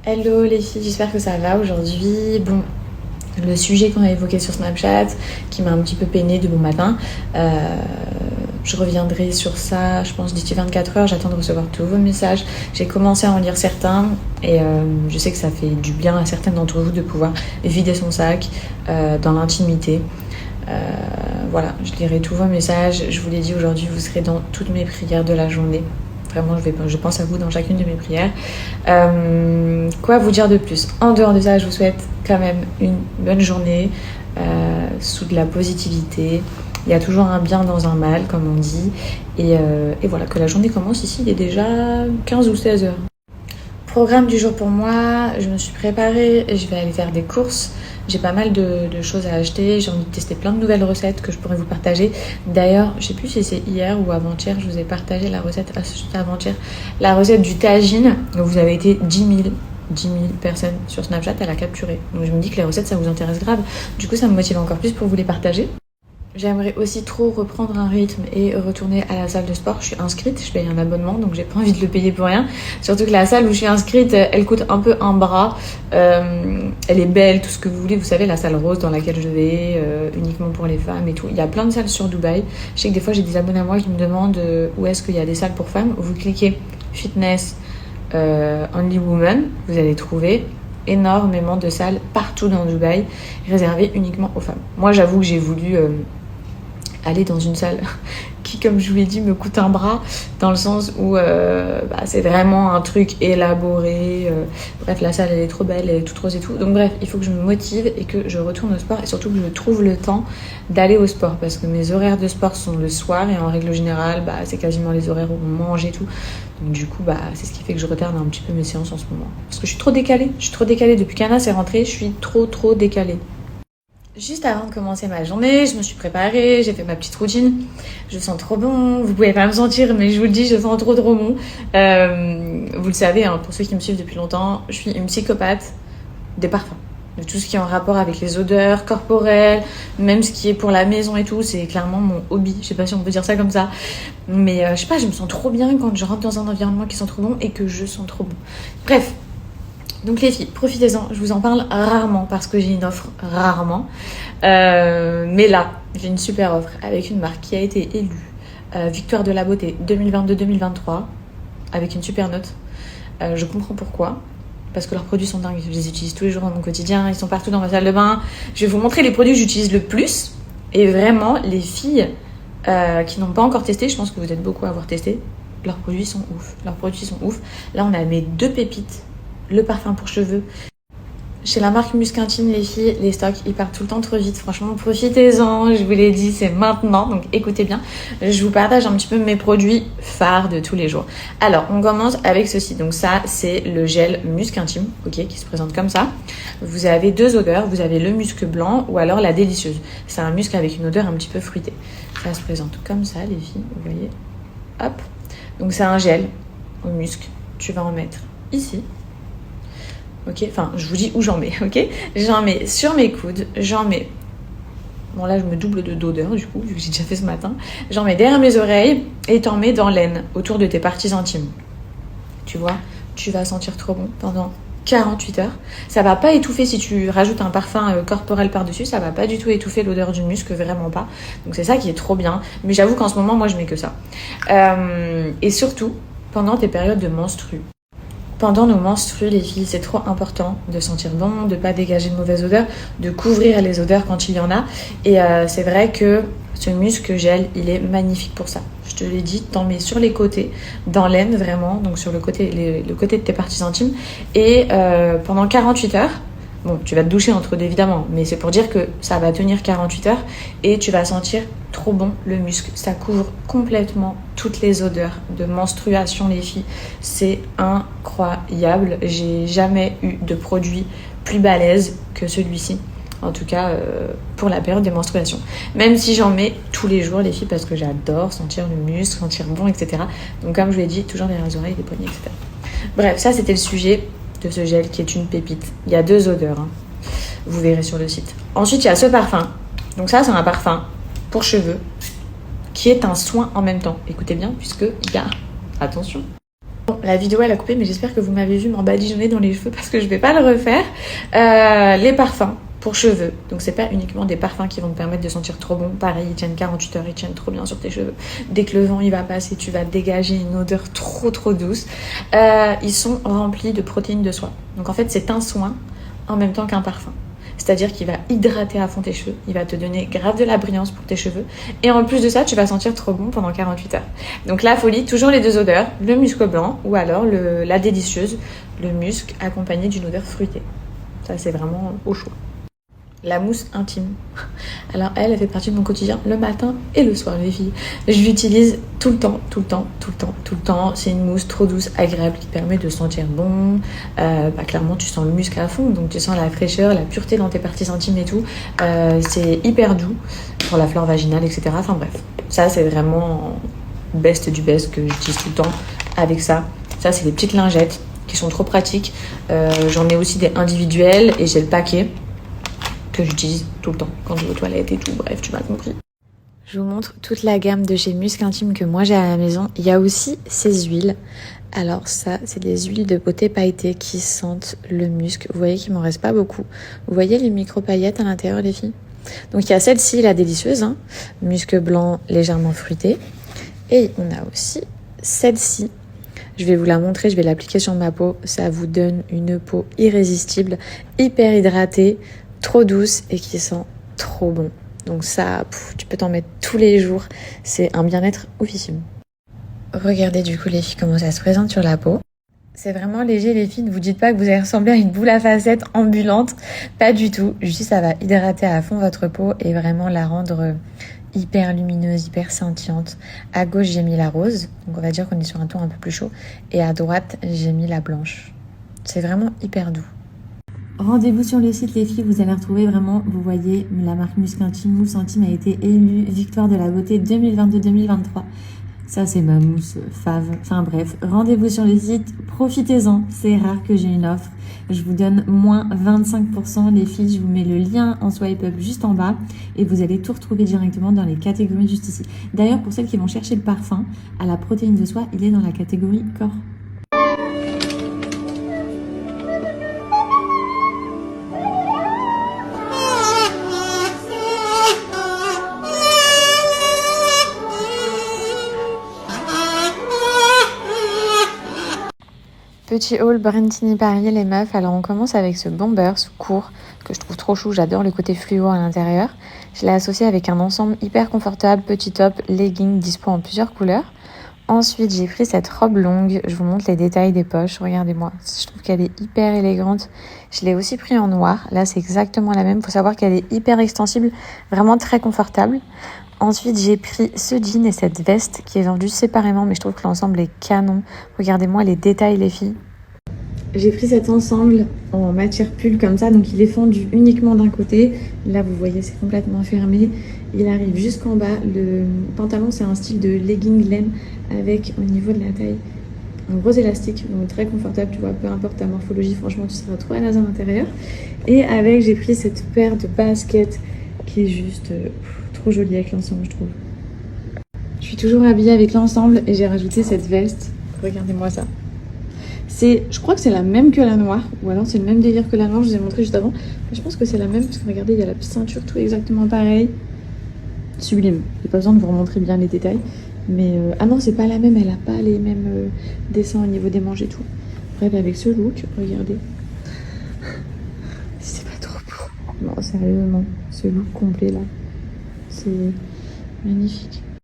Hello les filles, j'espère que ça va aujourd'hui. Bon, le sujet qu'on a évoqué sur Snapchat, qui m'a un petit peu peinée de bon matin, je reviendrai sur ça, je pense d'ici 24 heures, j'attends de recevoir tous vos messages. J'ai commencé à en lire certains et je sais que ça fait du bien à certaines d'entre vous de pouvoir vider son sac dans l'intimité. Voilà, je lirai tous vos messages. Je vous l'ai dit aujourd'hui, vous serez dans toutes mes prières de la journée. Vraiment, je pense à vous dans chacune de mes prières. Quoi vous dire de plus? En dehors de ça, je vous souhaite quand même une bonne journée sous de la positivité. Il y a toujours un bien dans un mal, comme on dit. Et voilà, que la journée commence ici, il est déjà 15 ou 16 heures. Programme du jour pour moi, je me suis préparée, je vais aller faire des courses. J'ai pas mal de choses à acheter, j'ai envie de tester plein de nouvelles recettes que je pourrais vous partager. D'ailleurs, je sais plus si c'est hier ou avant-hier, je vous ai partagé la recette, c'était avant-hier, la recette du tagine. Vous avez été 10 000 personnes sur Snapchat à la capturer. Donc je me dis que les recettes, ça vous intéresse grave. Du coup, ça me motive encore plus pour vous les partager. J'aimerais aussi trop reprendre un rythme et retourner à la salle de sport. Je suis inscrite, je paye un abonnement, donc j'ai pas envie de le payer pour rien. Surtout que la salle où je suis inscrite, elle coûte un peu un bras. Elle est belle, tout ce que vous voulez. Vous savez, la salle rose dans laquelle je vais, uniquement pour les femmes et tout. Il y a plein de salles sur Dubaï. Je sais que des fois, j'ai des abonnés à moi qui me demandent où est-ce qu'il y a des salles pour femmes. Vous cliquez fitness, only woman, vous allez trouver énormément de salles partout dans Dubaï, réservées uniquement aux femmes. Moi, j'avoue que j'ai voulu aller dans une salle qui, comme je vous l'ai dit, me coûte un bras, dans le sens où c'est vraiment un truc élaboré. Bref, la salle, elle est trop belle, elle est toute rose et tout. Donc bref, il faut que je me motive et que je retourne au sport, et surtout que je trouve le temps d'aller au sport, parce que mes horaires de sport sont le soir, et en règle générale, c'est quasiment les horaires où on mange et tout. Donc du coup, c'est ce qui fait que je retarde un petit peu mes séances en ce moment. Parce que je suis trop décalée. Depuis qu'Anna s'est rentrée, je suis trop décalée. Juste avant de commencer ma journée, je me suis préparée, j'ai fait ma petite routine. Je sens trop bon, vous pouvez pas me sentir, mais je vous le dis, je sens trop bon. Vous le savez, hein, pour ceux qui me suivent depuis longtemps, je suis une psychopathe des parfums. De tout ce qui est en rapport avec les odeurs corporelles, même ce qui est pour la maison et tout, c'est clairement mon hobby. Je sais pas si on peut dire ça comme ça, mais je sais pas, je me sens trop bien quand je rentre dans un environnement qui sent trop bon et que je sens trop bon. Bref. Donc les filles, profitez-en, je vous en parle rarement parce que j'ai une offre rarement. Mais là, j'ai une super offre avec une marque qui a été élue Victoire de la beauté 2022-2023 avec une super note. Je comprends pourquoi. Parce que leurs produits sont dingues, je les utilise tous les jours dans mon quotidien, ils sont partout dans ma salle de bain. Je vais vous montrer les produits que j'utilise le plus. Et vraiment, les filles qui n'ont pas encore testé, je pense que vous êtes beaucoup à avoir testé, leurs produits sont ouf. Là, on a mes 2 pépites. Le parfum pour cheveux. Chez la marque Musc Intime, les filles, les stocks, ils partent tout le temps trop vite. Franchement, profitez-en. Je vous l'ai dit, c'est maintenant. Donc, écoutez bien. Je vous partage un petit peu mes produits phares de tous les jours. Alors, on commence avec ceci. Donc, ça, c'est le gel Musc Intime, ok, qui se présente comme ça. Vous avez 2 odeurs. Vous avez le musc blanc ou alors la délicieuse. C'est un musc avec une odeur un petit peu fruitée. Ça se présente comme ça, les filles. Vous voyez. Hop. Donc, c'est un gel au musc. Tu vas en mettre ici. Ok, enfin, je vous dis où j'en mets, ok? J'en mets sur mes coudes, j'en mets... Bon, là, je me double d'odeur, du coup, vu que j'ai déjà fait ce matin. J'en mets derrière mes oreilles et t'en mets dans l'aine, autour de tes parties intimes. Tu vois, tu vas sentir trop bon pendant 48 heures. Ça va pas étouffer si tu rajoutes un parfum corporel par-dessus, ça va pas du tout étouffer l'odeur du musc, vraiment pas. Donc, c'est ça qui est trop bien. Mais j'avoue qu'en ce moment, moi, je mets que ça. Et surtout, pendant tes périodes de menstrues. Pendant nos menstrues, les filles, c'est trop important de sentir bon, de pas dégager de mauvaises odeurs, de couvrir les odeurs quand il y en a. Et c'est vrai que ce musc gel, il est magnifique pour ça. Je te l'ai dit, t'en mets sur les côtés, dans l'aine vraiment, donc sur le côté de tes parties intimes. Et pendant 48 heures, bon, tu vas te doucher entre deux évidemment, mais c'est pour dire que ça va tenir 48 heures et tu vas sentir trop bon le musc. Ça couvre complètement toutes les odeurs de menstruation, les filles. C'est incroyable. J'ai jamais eu de produit plus balèze que celui-ci. En tout cas, pour la période des menstruations. Même si j'en mets tous les jours, les filles, parce que j'adore sentir le musc, sentir bon, etc. Donc, comme je vous l'ai dit, toujours derrière les oreilles, les poignets, etc. Bref, ça, c'était le sujet de ce gel qui est une pépite. Il y a 2 odeurs, hein. Vous verrez sur le site. Ensuite, il y a ce parfum. Donc ça, c'est un parfum pour cheveux qui est un soin en même temps. Écoutez bien, puisque il y a, attention, Bon, la vidéo elle a coupé, mais j'espère que vous m'avez vu m'embadigeonner dans les cheveux parce que je vais pas le refaire. Les parfums pour cheveux. Donc c'est pas uniquement des parfums qui vont te permettre de sentir trop bon. Pareil, ils tiennent 48 heures, ils tiennent trop bien sur tes cheveux. Dès que le vent il va passer, tu vas dégager une odeur trop douce. Ils sont remplis de protéines de soie. Donc en fait, c'est un soin en même temps qu'un parfum. C'est-à-dire qu'il va hydrater à fond tes cheveux, il va te donner grave de la brillance pour tes cheveux. Et en plus de ça, tu vas sentir trop bon pendant 48 heures. Donc la folie, toujours les deux odeurs, le musc blanc ou alors la délicieuse, le musc accompagné d'une odeur fruitée. Ça, c'est vraiment au choix. La mousse intime. Alors elle fait partie de mon quotidien le matin et le soir, les filles. Je l'utilise tout le temps. C'est une mousse trop douce, agréable, qui permet de sentir bon. Clairement, tu sens le musc à fond, donc tu sens la fraîcheur, la pureté dans tes parties intimes et tout. C'est hyper doux pour la flore vaginale, etc. Enfin bref, ça c'est vraiment best du best que j'utilise tout le temps avec ça. Ça, c'est des petites lingettes qui sont trop pratiques. J'en ai aussi des individuelles et j'ai le paquet que j'utilise tout le temps quand je vais aux toilettes et tout. Bref, tu m'as compris. Je vous montre toute la gamme de chez Musc Intime que moi j'ai à la maison. Il y a aussi ces huiles. Alors ça, c'est des huiles de beauté pailletées qui sentent le musc. Vous voyez qu'il m'en reste pas beaucoup. Vous voyez les micro-paillettes à l'intérieur, les filles? Donc il y a celle-ci, la délicieuse, hein, musc blanc légèrement fruité. Et on a aussi celle-ci. Je vais vous la montrer, je vais l'appliquer sur ma peau. Ça vous donne une peau irrésistible, hyper hydratée, trop douce et qui sent trop bon. Donc ça, tu peux t'en mettre tous les jours. C'est un bien-être oufissime. Regardez du coup les filles comment ça se présente sur la peau. C'est vraiment léger les filles, ne vous dites pas que vous allez ressembler à une boule à facettes ambulante. Pas du tout, juste ça va hydrater à fond votre peau et vraiment la rendre hyper lumineuse, hyper scintillante. À gauche j'ai mis la rose, donc on va dire qu'on est sur un ton un peu plus chaud. Et à droite j'ai mis la blanche. C'est vraiment hyper doux. Rendez-vous sur le site les filles, vous allez retrouver vraiment, vous voyez, la marque Musc Intime. Mousse Intime a été élue Victoire de la beauté 2022-2023. Ça c'est ma mousse fave. Enfin bref, rendez-vous sur le site, profitez-en, c'est rare que j'ai une offre. Je vous donne moins 25% les filles, je vous mets le lien en swipe up juste en bas et vous allez tout retrouver directement dans les catégories juste ici. D'ailleurs pour celles qui vont chercher le parfum, à la protéine de soie, il est dans la catégorie corps. Petit haul Brentini Paris les meufs. Alors on commence avec ce bomber, ce court que je trouve trop chou. J'adore le côté fluo à l'intérieur. Je l'ai associé avec un ensemble hyper confortable, petit top, legging, dispo en plusieurs couleurs. Ensuite j'ai pris cette robe longue. Je vous montre les détails des poches. Regardez-moi, je trouve qu'elle est hyper élégante. Je l'ai aussi pris en noir. Là c'est exactement la même. Faut savoir qu'elle est hyper extensible, vraiment très confortable. Ensuite, j'ai pris ce jean et cette veste qui est vendue séparément, mais je trouve que l'ensemble est canon. Regardez-moi les détails, les filles. J'ai pris cet ensemble en matière pull comme ça, donc il est fendu uniquement d'un côté. Là, vous voyez, c'est complètement fermé. Il arrive jusqu'en bas. Le pantalon, c'est un style de legging laine avec, au niveau de la taille, un gros élastique, donc très confortable, tu vois, peu importe ta morphologie, franchement, tu seras trop à l'aise à l'intérieur. Et avec, j'ai pris cette paire de baskets qui est juste... trop jolie avec l'ensemble, je trouve. Je suis toujours habillée avec l'ensemble et j'ai rajouté cette veste. Regardez-moi ça. Je crois que c'est la même que la noire, ou alors c'est le même délire que la noire, je vous ai montré juste avant. Mais je pense que c'est la même parce que regardez, il y a la ceinture, tout exactement pareil. Sublime. J'ai pas besoin de vous remontrer bien les détails. Mais ah non, c'est pas la même, elle a pas les mêmes dessins au niveau des manches et tout. Bref, avec ce look, regardez. C'est pas trop beau. Non, sérieusement, ce look complet là. C'est magnifique.